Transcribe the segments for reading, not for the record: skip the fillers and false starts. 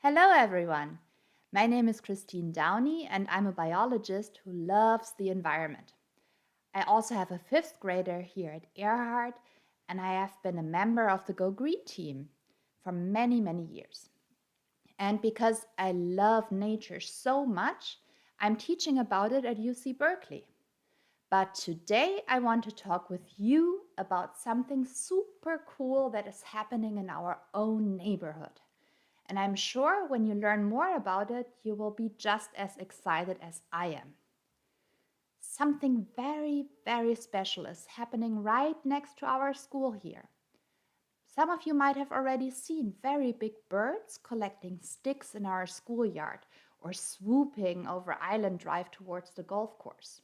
Hello everyone! My name is Christine Downey and I'm a biologist who loves the environment. I also have a fifth grader here at Earhart and I have been a member of the Go Green team for many years. And because I love nature so much, I'm teaching about it at UC Berkeley. But today I want to talk with you about something super cool that is happening in our own neighborhood. And I'm sure when you learn more about it, you will be just as excited as I am. Something very special is happening right next to our school here. Some of you might have already seen very big birds collecting sticks in our schoolyard or swooping over Island Drive towards the golf course.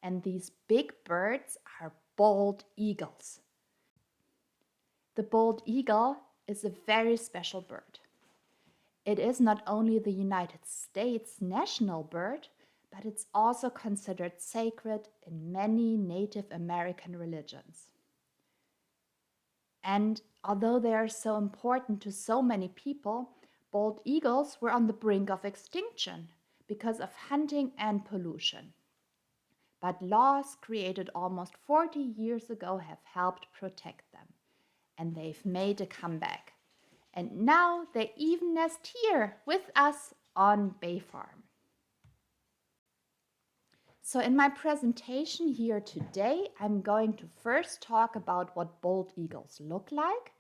And these big birds are bald eagles. The bald eagle is a very special bird. It is not only the United States' national bird, but it's also considered sacred in many Native American religions. And although they are so important to so many people, bald eagles were on the brink of extinction because of hunting and pollution. But laws created almost 40 years ago have helped protect them, and they've made a comeback. And now they even nest here with us on Bay Farm. So in my presentation here today, I'm going to first talk about what bald eagles look like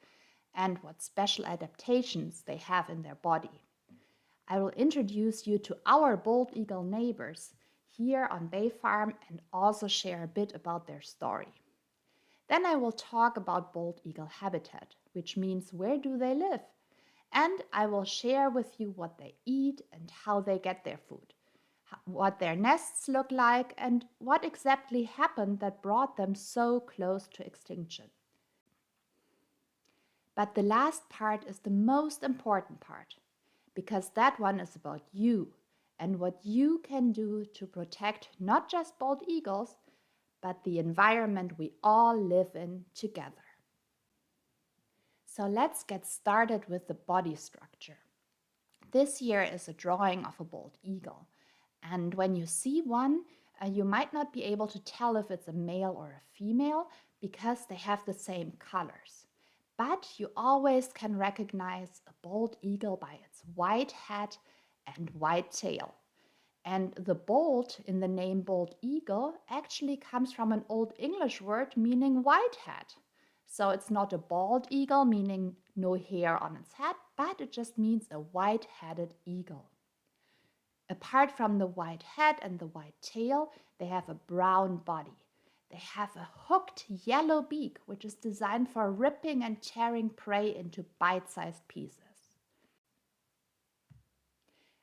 and what special adaptations they have in their body. I will introduce you to our bald eagle neighbors here on Bay Farm and also share a bit about their story. Then I will talk about bald eagle habitat, which means where do they live? And I will share with you what they eat and how they get their food, what their nests look like, and what exactly happened that brought them so close to extinction. But the last part is the most important part, because that one is about you and what you can do to protect not just bald eagles, but the environment we all live in together. So let's get started with the body structure. This here is a drawing of a bald eagle. And when you see one, you might not be able to tell if it's a male or a female because they have the same colors. But you always can recognize a bald eagle by its white head and white tail. And the bald in the name bald eagle actually comes from an Old English word meaning white head. So it's not a bald eagle, meaning no hair on its head, but it just means a white-headed eagle. Apart from the white head and the white tail, they have a brown body. They have a hooked yellow beak, which is designed for ripping and tearing prey into bite-sized pieces.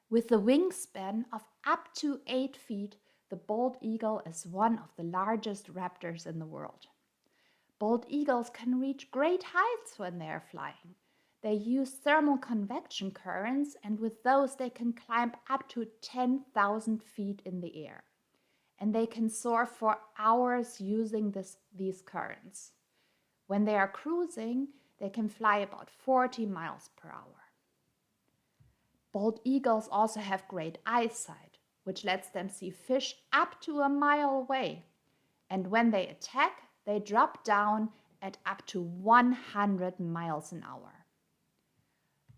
With a wingspan of up to 8 feet, the bald eagle is one of the largest raptors in the world. Bald eagles can reach great heights when they are flying. They use thermal convection currents, and with those they can climb up to 10,000 feet in the air. And they can soar for hours using these currents. When they are cruising, they can fly about 40 miles per hour. Bald eagles also have great eyesight, which lets them see fish up to a mile away. And when they attack, they drop down at up to 100 miles an hour.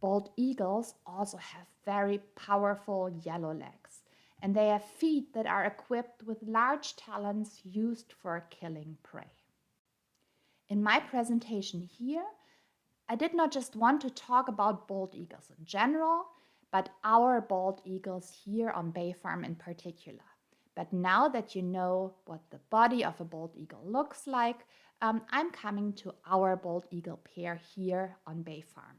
Bald eagles also have very powerful yellow legs, and they have feet that are equipped with large talons used for killing prey. In my presentation here, I did not just want to talk about bald eagles in general, but our bald eagles here on Bay Farm in particular. But now that you know what the body of a bald eagle looks like, I'm coming to our bald eagle pair here on Bay Farm.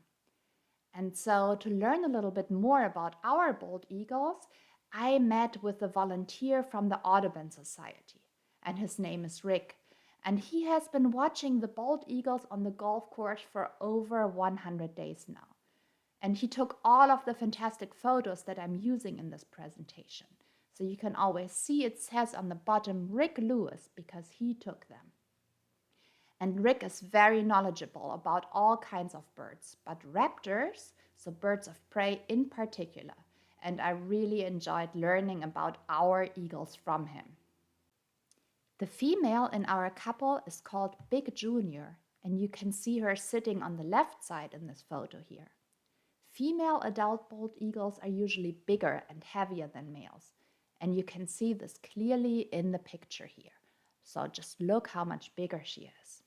And so to learn a little bit more about our bald eagles, I met with a volunteer from the Audubon Society, and his name is Rick. And he has been watching the bald eagles on the golf course for over 100 days now. And he took all of the fantastic photos that I'm using in this presentation. So you can always see it says on the bottom Rick Lewis because he took them. And Rick is very knowledgeable about all kinds of birds, but raptors, so birds of prey in particular, and I really enjoyed learning about our eagles from him. The female in our couple is called Big Junior, and you can see her sitting on the left side in this photo here. Female adult bald eagles are usually bigger and heavier than males, and you can see this clearly in the picture here. So just look how much bigger she is.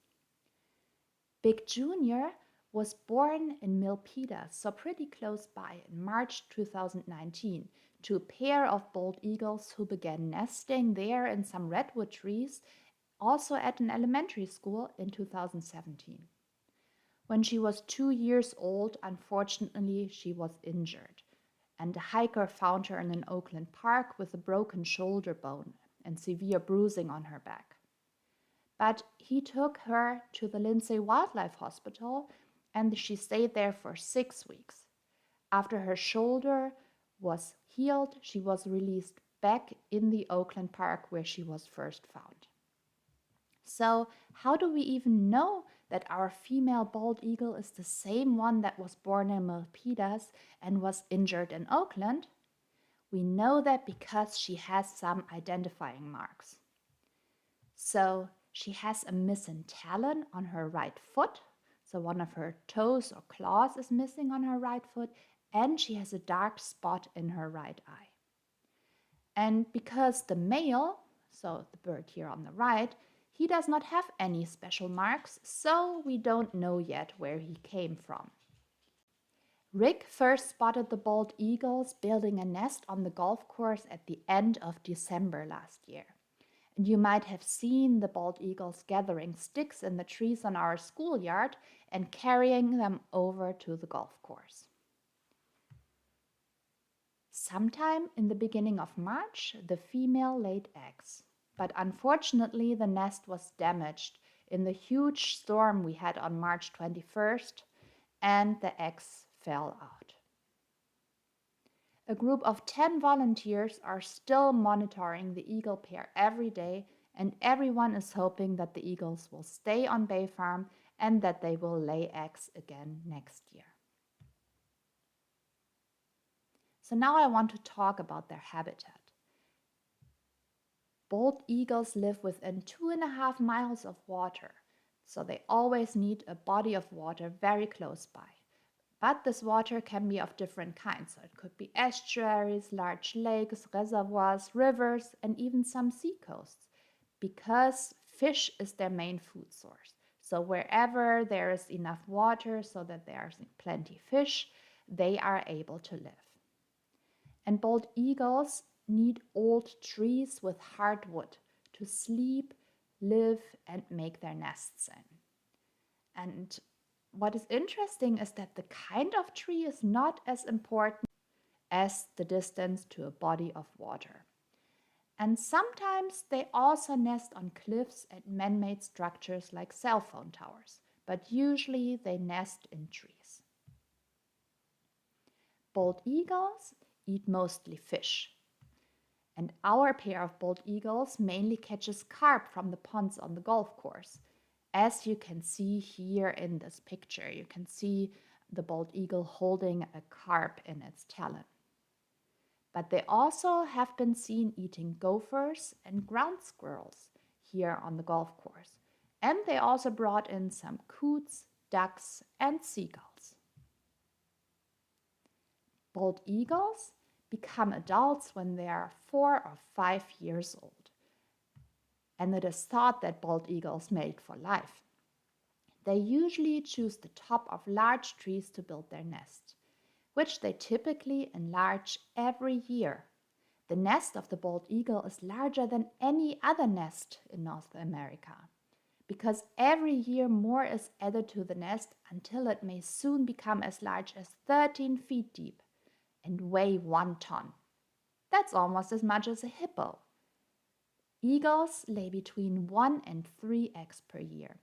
Big Junior was born in Milpitas, so pretty close by, in March 2019, to a pair of bald eagles who began nesting there in some redwood trees, also at an elementary school in 2017. When she was 2 years old, unfortunately, she was injured, and a hiker found her in an Oakland park with a broken shoulder bone and severe bruising on her back. But he took her to the Lindsay Wildlife Hospital, and she stayed there for 6 weeks. After her shoulder was healed, she was released back in the Oakland Park where she was first found. So how do we even know that our female bald eagle is the same one that was born in Milpitas and was injured in Oakland? We know that because she has some identifying marks. So she has a missing talon on her right foot, so one of her toes or claws is missing on her right foot, and she has a dark spot in her right eye. And because the male, so the bird here on the right, he does not have any special marks, so we don't know yet where he came from. Rick first spotted the bald eagles building a nest on the golf course at the end of December last year. And you might have seen the bald eagles gathering sticks in the trees on our schoolyard and carrying them over to the golf course. Sometime in the beginning of March, the female laid eggs, but unfortunately the nest was damaged in the huge storm we had on March 21st, and the eggs fell out. A group of 10 volunteers are still monitoring the eagle pair every day, and everyone is hoping that the eagles will stay on Bay Farm and that they will lay eggs again next year. So now I want to talk about their habitat. Bald eagles live within 2.5 miles of water, so they always need a body of water very close by. But this water can be of different kinds, so it could be estuaries, large lakes, reservoirs, rivers, and even some seacoasts, because fish is their main food source. So wherever there is enough water so that there is plenty fish, they are able to live. And bald eagles need old trees with hard wood to sleep, live, and make their nests in. And what is interesting is that the kind of tree is not as important as the distance to a body of water. And sometimes they also nest on cliffs and man-made structures like cell phone towers, but usually they nest in trees. Bald eagles eat mostly fish. And our pair of bald eagles mainly catches carp from the ponds on the golf course. As you can see here in this picture, you can see the bald eagle holding a carp in its talon. But they also have been seen eating gophers and ground squirrels here on the golf course. And they also brought in some coots, ducks, and seagulls. Bald eagles become adults when they are 4 or 5 years old. And it is thought that bald eagles mate for life. They usually choose the top of large trees to build their nest, which they typically enlarge every year. The nest of the bald eagle is larger than any other nest in North America, because every year more is added to the nest until it may soon become as large as 13 feet deep and weigh 1 ton. That's almost as much as a hippo. Eagles lay between 1 and 3 eggs per year.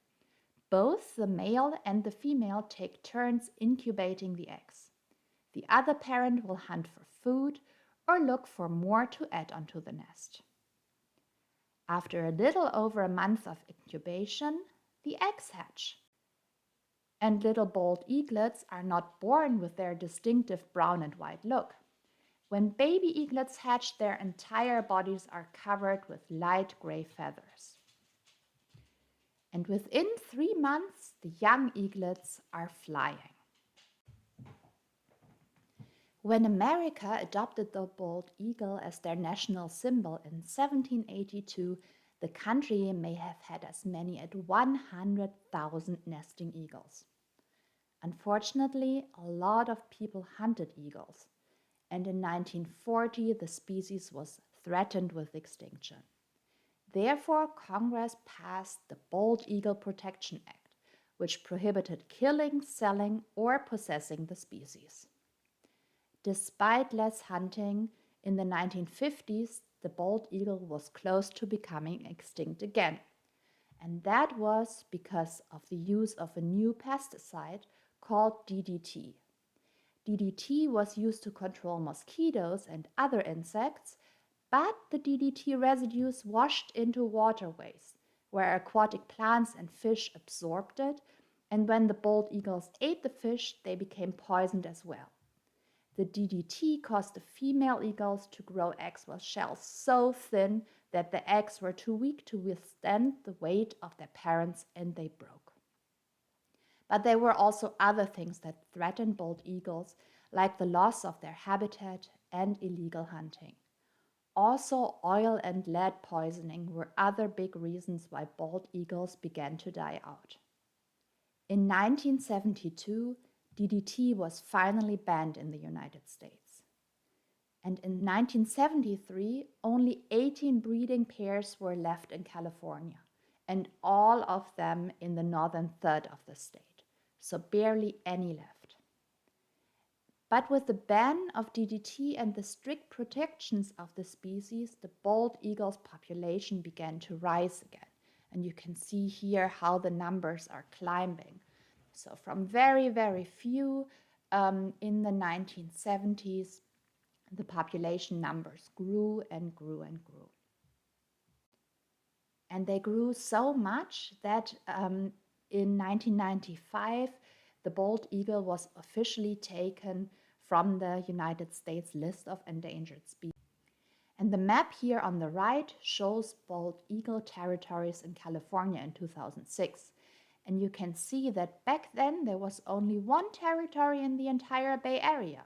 Both the male and the female take turns incubating the eggs. The other parent will hunt for food or look for more to add onto the nest. After a little over a month of incubation, the eggs hatch. And little bald eaglets are not born with their distinctive brown and white look. When baby eaglets hatch, their entire bodies are covered with light gray feathers. And within 3 months, the young eaglets are flying. When America adopted the bald eagle as their national symbol in 1782, the country may have had as many as 100,000 nesting eagles. Unfortunately, a lot of people hunted eagles, and in 1940 the species was threatened with extinction. Therefore, Congress passed the Bald Eagle Protection Act, which prohibited killing, selling, or possessing the species. Despite less hunting, in the 1950s, the bald eagle was close to becoming extinct again. And that was because of the use of a new pesticide called DDT. DDT was used to control mosquitoes and other insects, but the DDT residues washed into waterways, where aquatic plants and fish absorbed it, and when the bald eagles ate the fish, they became poisoned as well. The DDT caused the female eagles to grow eggs with shells so thin that the eggs were too weak to withstand the weight of their parents and they broke. But there were also other things that threatened bald eagles, like the loss of their habitat and illegal hunting. Also, oil and lead poisoning were other big reasons why bald eagles began to die out. In 1972, DDT was finally banned in the United States. And in 1973, only 18 breeding pairs were left in California, and all of them in the northern third of the state, so barely any left. But with the ban of DDT and the strict protections of the species, the bald eagle's population began to rise again. And you can see here how the numbers are climbing. So from very, very few in the 1970s, the population numbers grew and grew and grew. And they grew so much that in 1995, the bald eagle was officially taken from the United States list of endangered species. And the map here on the right shows bald eagle territories in California in 2006. And you can see that back then there was only one territory in the entire Bay Area.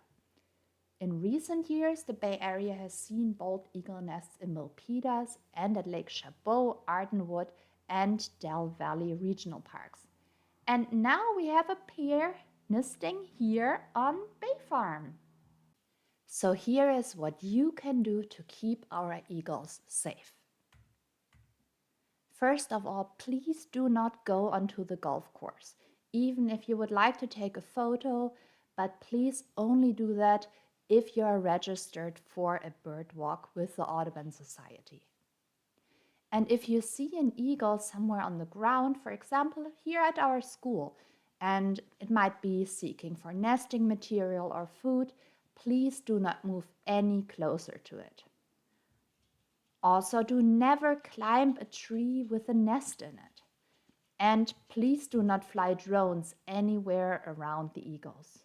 In recent years, the Bay Area has seen bald eagle nests in Milpitas and at Lake Chabot, Ardenwood, and Del Valley regional parks. And now we have a pair nesting here on Bay Farm. So here is what you can do to keep our eagles safe. First of all, please do not go onto the golf course, even if you would like to take a photo, but please only do that if you are registered for a bird walk with the Audubon Society. And if you see an eagle somewhere on the ground, for example, here at our school, and it might be seeking for nesting material or food, please do not move any closer to it. Also, do never climb a tree with a nest in it. And please do not fly drones anywhere around the eagles.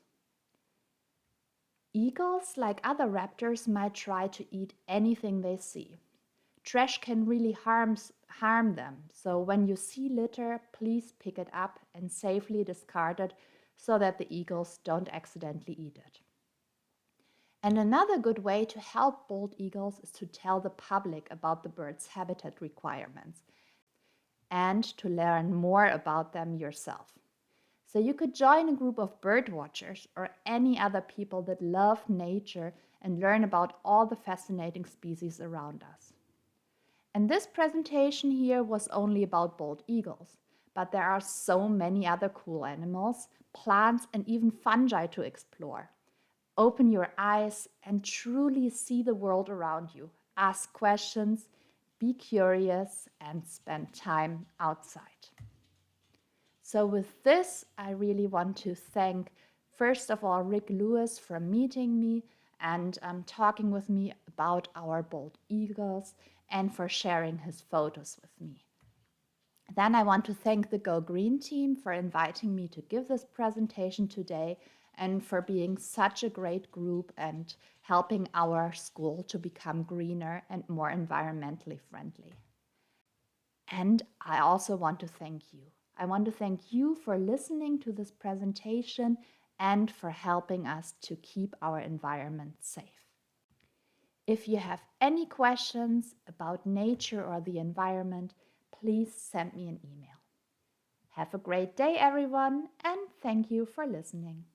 Eagles, like other raptors, might try to eat anything they see. Trash can really harm them, so when you see litter, please pick it up and safely discard it so that the eagles don't accidentally eat it. And another good way to help bald eagles is to tell the public about the bird's habitat requirements and to learn more about them yourself. So you could join a group of bird watchers or any other people that love nature and learn about all the fascinating species around us. And this presentation here was only about bald eagles, but there are so many other cool animals, plants, and even fungi to explore. Open your eyes and truly see the world around you. Ask questions, be curious, and spend time outside. So with this, I really want to thank, first of all, Rick Lewis for meeting me and talking with me about our bald eagles and for sharing his photos with me. Then I want to thank the Go Green team for inviting me to give this presentation today and for being such a great group and helping our school to become greener and more environmentally friendly. And I also want to thank you. I want to thank you for listening to this presentation and for helping us to keep our environment safe. If you have any questions about nature or the environment, please send me an email. Have a great day, everyone, and thank you for listening.